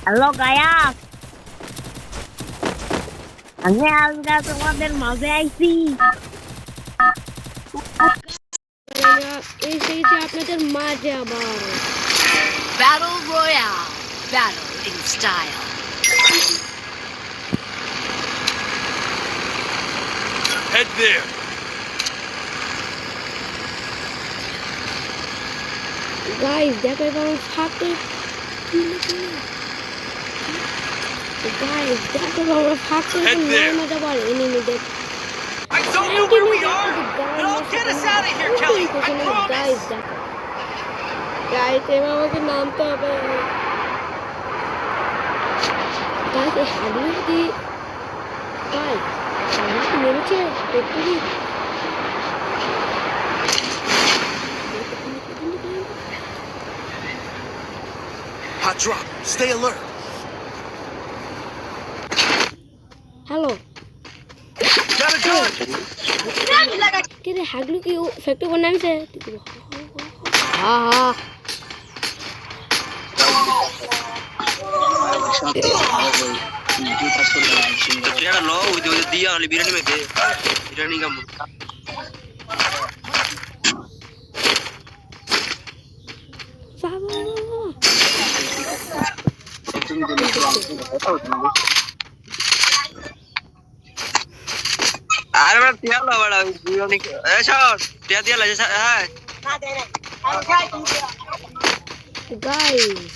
Hello Guys, আমি আজকে তোমাদের মাঝে আইছি। এসেছি আপনাদের মাঝে আবার। Battle Royale. Battle in style. Head there. Guys দেখো এবার ফাটে গাইস দেখো আমরা ফাটে না যাবার এনিমিদের I don't know where we are, but I'll get us out of here, Kelly. I promise. Guys দেখো গাইস এবার আমাকে নামতে হবে। গাইস এই হাবিল কি গাইস আমাকে নেমেছে একটু Hot drop. Stay alert. Hello Got a gun. কে রে হাগলু কি ফ্যাক্টরি করে নামছে হা হা এটা লো ওই দিয়া হলে বিরিয়ানি মেতে বিরিয়ানি কাম আরে বড় তিয়া লো বড় বিরিয়ানি এ শট তিয়া দিয়া লাগে হ্যাঁ না দে রে আমি খাই গাইস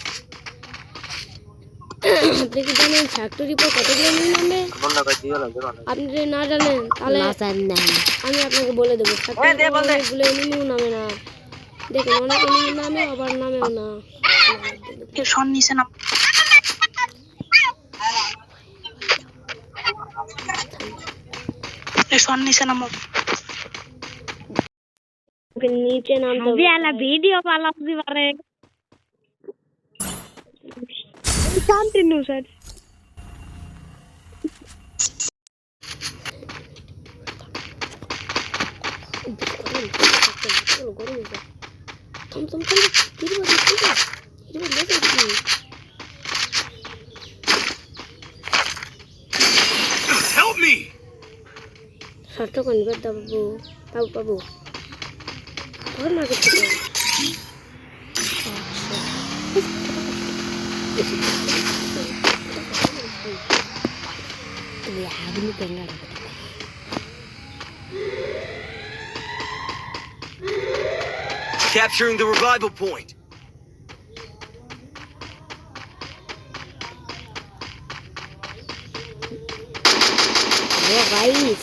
আপনি কি জানেন ফ্যাক্টরি পর কতগুলো নিয়ে নামবে? আপনি যদি না জানেন তাহলে আমি আপনাকে বলে দেবো ফ্যাক্টরিগুলো এমনিও নামে না। দেখেন অনেক এমনি নামে আবার নামেও না। শন নিচে নাম। শন নিচে নামো। নিচে নামতে আমি আলা ভিডিও বানাচ্ছি পারে। Continue sir. Help me. সাতটা কনভার্ট পাবো ঘর না করতে পারবো তুমি আগুন কেন Capturing the revival point. Guys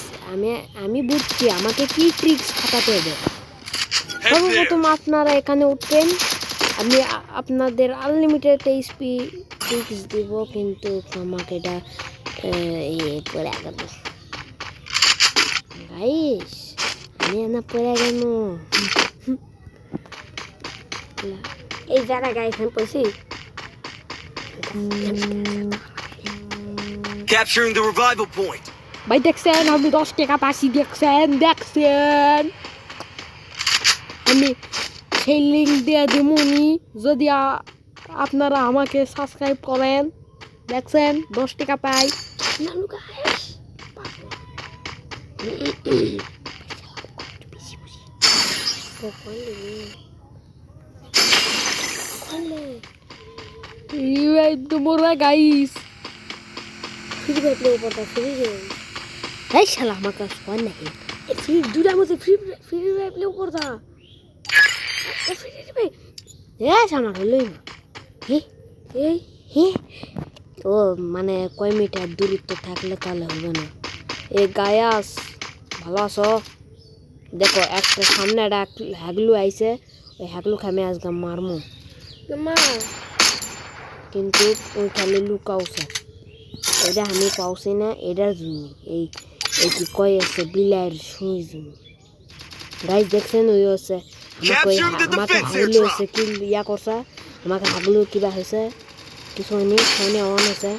আমি বুঝছি আমাকে কি ট্রিক্স খাটাতে হবে। Head there. সর্বপ্রথম আপনারা এখানে উঠবেন, আমি আপনাদের আনলিমিটেড এইচপি ট্রিক্স দিব, কিন্তু আমাকে এটা পরে গেল গাইস, আমি না পরে গেল এই যারা গাইস আমি বলছি Capturing the revival point. ভাই দেখছেন আমি 10 টাকা পাচ্ছি, দেখছেন আমি সেই লিঙ্ক দিয়ে দিমুনি যদি আপনারা আমাকে সাবস্ক্রাইব করেন। দেখছেন 10 টাকা পাই। নানু গাইস রিভাইভ তোমরা গাইস, রিভাইভ লো পড়তা এই শালা আমার কাছে ফোন নাকি ফ্রি দুটার মধ্যে ফ্রি রিভাইভ লো পড়তা ফ্রি রিভাইভ আমার হলোই না। ও মানে কয় মিটার দূরত্ব থাকলে তাহলে হবে না। এ গায়াস ভালো আছো? দেখো একটা সামনে একটা হ্যাগলু আইছে, ওই হ্যাগলু খামে আজকে মারমু কিন্তু ওই খালি লুকাওছে, এটা আমি পাওছি না। এটার জন্য এই কি কয় আছে বিলাইয়ের শুই জন্য গাইস দেখছেন ওই হচ্ছে আমাকে হাগলু হচ্ছে কি ইয়া করছে, আমাকে হাগলু কিবা হয়েছে কিছু হয়নি ফোনে অন হয়েছে।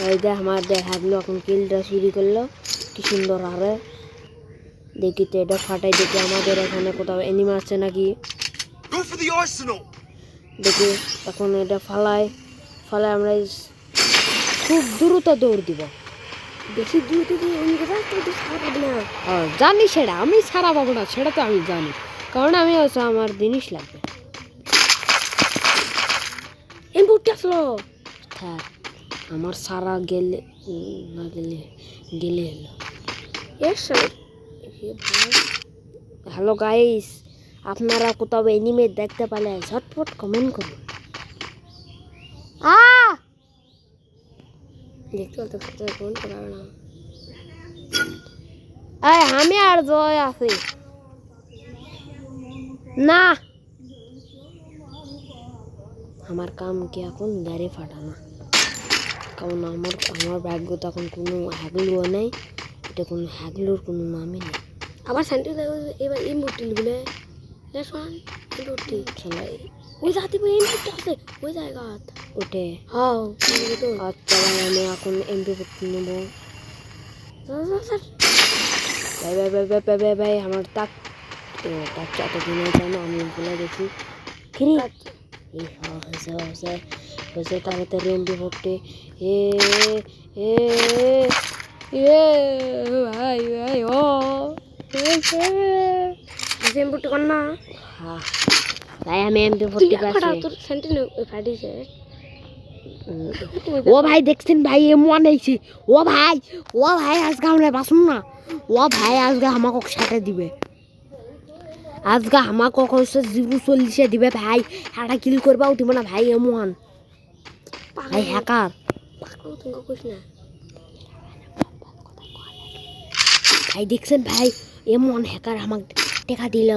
এই যে আমার হাগলু এখন কিলটা চুরি করলো, কি সুন্দর হারে দেখি তো এটা ফাটাই দেখি আমাদের এখানে কোথাও এনিমি আছে নাকি। Go for the arsenal. দেখি এখন এটা ফালায় আমরা খুব দ্রুত দৌড় দিব। বেশি দ্রুত দিয়ে অন্য কোথাও তো ছাড়া পাবো না। জানি সেটা, আমি ছাড়া পাবো না সেটা তো আমি জানি, কারণ আমি হচ্ছে আমার জিনিস লাগবে। এই বুটটা আসলো থাক, আমার সারা গেলে না গেলে এলো। হ্যালো গাইস, আপনারা কোথাও এনিমে দেখতে পেলে ঝটপট কমেন্ট করুন। দেখতে তো কমেন্ট করা না। আমি আর জয় আছি না, আমার কাম কি এখন গাড়ি ফাটানো, কারণ আমার ভাগ্য তখন কোনো হ্যাগলুও নেই, এটা কোনো হ্যাগলুর কোনো নামই নেই। আবার সেন্টার এবার ইমোটিলগুলো ওই জাতি ইমোট আছে ওই জায়গা ওঠে। হ্যাঁ আচ্ছা ভাই, আমি এখন এমপি নেবো। ভাই আমার তাক চাটা কিনে জানো, আমি বলে দেখি হয়েছে তাড়াতাড়ি এমপি ফোরটি। ভাই ভাই ও এমপি কর না। ভাই আমি এমপি ফোরটি ফাটিছে। ও ভাই দেখছেন ভাই এমন আইছে। ও ভাই আজকে আমরা বাসুন না। ও ভাই আজকে আমাকে সাথে দিবে, আজকে আমাকে হচ্ছে 040 দিবে ভাই। একটা কিল করবাও দিব না ভাই এমন ভাই হ্যাকার। ভাই দেখছেন ভাই এমন হ্যাকার আমাকে টেকা দিল।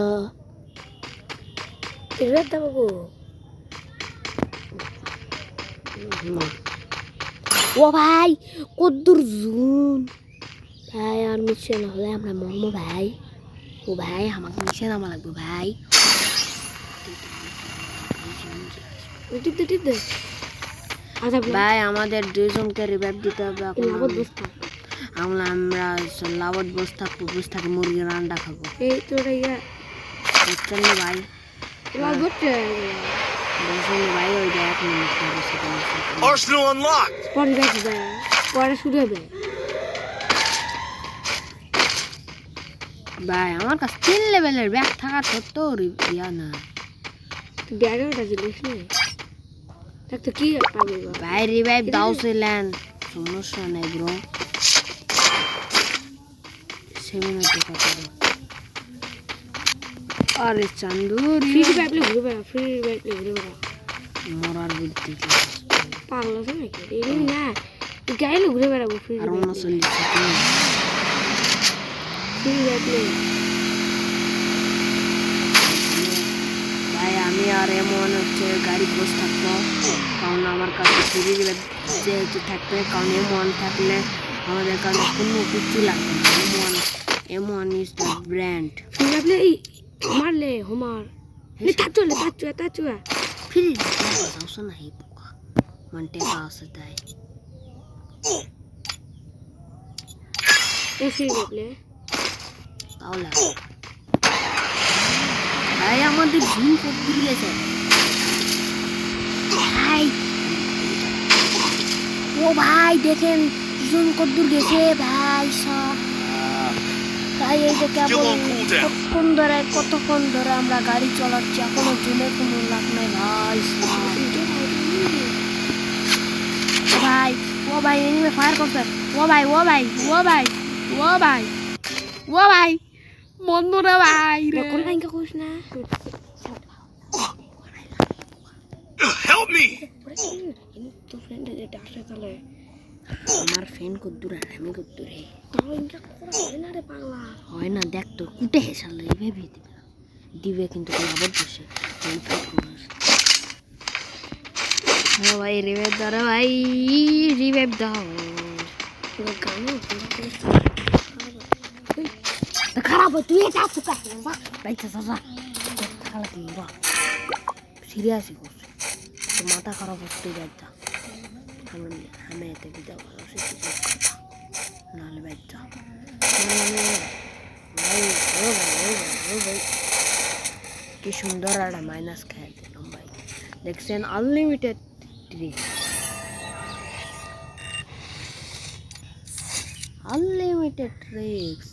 ও ভাই কদ্দুর জুন ভাই, আর মিশে না হলে আমরা মরমো ভাই। ও ভাই আমাকে মিশে নামা লাগবে ভাই। ভাই আমাদের 2 জনকে রিভাইভ দিতে হবে। আমরা লাভত বসে থাকবো, বসে থাকি মুরগির আন্ডা খাবো। এই তো ভাই ভাই ওই 1 মিনিট Arsenal unlocked. পরে শুরু হবে। ভাই আমার কাছে 3 লেভেলের ব্যাগ থাকা সত্ত্বেও ইয়া না, ব্যাগে ওটা জিনিস নেই। দেখ তো কি পাবে ভাই, রিভাইভ দাও ছিলেন, সমস্যা নেই ব্রো। 7 মিনিট কথা আরে চান্দু ফ্রি রিভাইভ ঘুরে বেড়া, ফ্রি রিভাইভ ঘুরে বেড়া মরার বুদ্ধি পাগল আছে নাকি? এই না গাইলে ঘুরে বেড়াবো ফ্রি আর 39 সেকেন্ড ফ্রি রিভাইভ। ভাই আমি আর এমন হচ্ছে গাড়ি বসে থাকবো, কারণ আমার কাছে ফ্রি রিভাইভ যেহেতু থাকবে, কারণ এমন থাকলে আমাদের কাছে কোনো কিছু লাগবে না। এমন is the brand. Free revive মারলে হোমার তাচুয়া ফ্রি যাওছ না হে পোকা মনটে পাস তাই ফ্রি রিভাইভ তাহলে ভাই আমাদের জিম করতে গেছে ভাই। ও ভাই দেখেন জুম কদ্দুর গেছে ভাই সব তাই এই যে কতক্ষণ ধরে আমরা গাড়ি চালাচ্ছি, এখনো জুমের কোনো লাভ নাই ভাই। ভাই ও ভাই এনিমে ফায়ার করছে। ও ভাই বন্ধুরা ভাই কোন লাইনকে কইছ না। Help me. তো ফ্রেন্ড এটা আসে তাহলে আমার ফ্রেন্ড কদ্দুর আর আমি কদ্দুর হে হয় না। দেখ তো কুটে হেসালে ভেবে দিবে কিন্তু আবার বসে ভাই রিভাইভ দাও ভাই, রিভাইভ দাও। খারাপ তুই এটা সিরিয়াসই করছি, মাথা খারাপ হচ্ছে ব্যাগটা আমি এতে দিতে পারো নাহলে ব্যাগটা কি সুন্দর একটা মাইনাস খেয়ে দিলাম ভাই। দেখছেন আনলিমিটেড ট্রিক, আনলিমিটেড ট্রিক্স।